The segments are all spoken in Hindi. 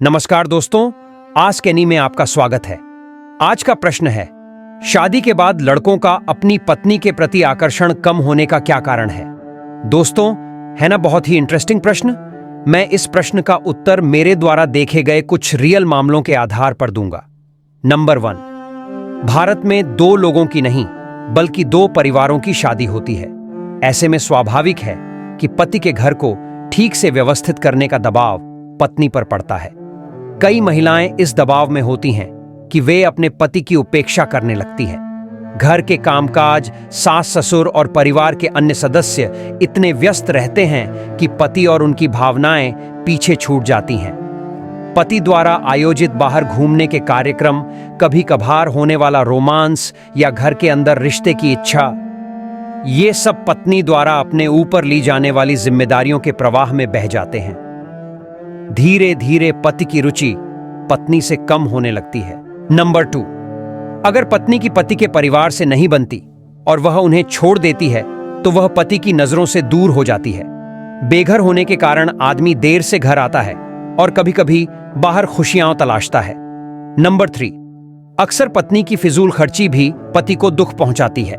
नमस्कार दोस्तों, आस्क एनी में आपका स्वागत है। आज का प्रश्न है, शादी के बाद लड़कों का अपनी पत्नी के प्रति आकर्षण कम होने का क्या कारण है। दोस्तों, है ना बहुत ही इंटरेस्टिंग प्रश्न। मैं इस प्रश्न का उत्तर मेरे द्वारा देखे गए कुछ रियल मामलों के आधार पर दूंगा। नंबर 1, भारत में दो लोगों की नहीं बल्कि दो परिवारों की शादी होती है। ऐसे में स्वाभाविक है कि पति के घर को ठीक से व्यवस्थित करने का दबाव पत्नी पर पड़ता है। कई महिलाएं इस दबाव में होती हैं कि वे अपने पति की उपेक्षा करने लगती हैं। घर के कामकाज, सास ससुर और परिवार के अन्य सदस्य इतने व्यस्त रहते हैं कि पति और उनकी भावनाएं पीछे छूट जाती हैं। पति द्वारा आयोजित बाहर घूमने के कार्यक्रम, कभी कभार होने वाला रोमांस या घर के अंदर रिश्ते की इच्छा, ये सब पत्नी द्वारा अपने ऊपर ली जाने वाली जिम्मेदारियों के प्रवाह में बह जाते हैं। धीरे धीरे पति की रुचि पत्नी से कम होने लगती है। नंबर 2, अगर पत्नी की पति के परिवार से नहीं बनती और वह उन्हें छोड़ देती है तो वह पति की नजरों से दूर हो जाती है। बेघर होने के कारण आदमी देर से घर आता है और कभी-कभी बाहर खुशियां तलाशता है। नंबर 3, अक्सर पत्नी की फिजूल खर्ची भी पति को दुख पहुंचाती है।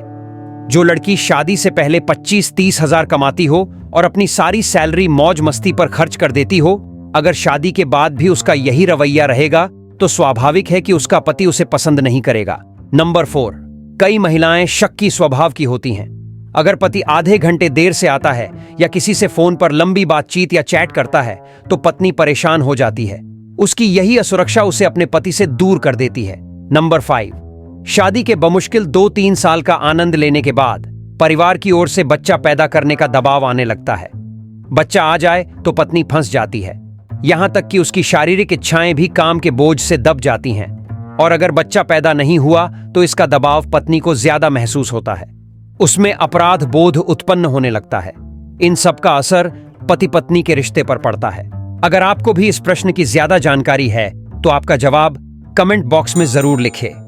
जो लड़की शादी से पहले 25-30 हजार कमाती हो और अपनी सारी सैलरी मौज मस्ती पर खर्च कर देती हो, अगर शादी के बाद भी उसका यही रवैया रहेगा तो स्वाभाविक है कि उसका पति उसे पसंद नहीं करेगा। नंबर 4, कई महिलाएं शक्की स्वभाव की होती हैं। अगर पति आधे घंटे देर से आता है या किसी से फोन पर लंबी बातचीत या चैट करता है तो पत्नी परेशान हो जाती है। उसकी यही असुरक्षा उसे अपने पति से दूर कर देती है। नंबर 5, शादी के बमुश्किल 2-3 साल का आनंद लेने के बाद परिवार की ओर से बच्चा पैदा करने का दबाव आने लगता है। बच्चा आ जाए तो पत्नी फंस जाती है, यहां तक कि उसकी शारीरिक इच्छाएं भी काम के बोझ से दब जाती हैं। और अगर बच्चा पैदा नहीं हुआ तो इसका दबाव पत्नी को ज्यादा महसूस होता है। उसमें अपराध बोध उत्पन्न होने लगता है। इन सब का असर पति पत्नी के रिश्ते पर पड़ता है। अगर आपको भी इस प्रश्न की ज्यादा जानकारी है तो आपका जवाब कमेंट बॉक्स में जरूर लिखें।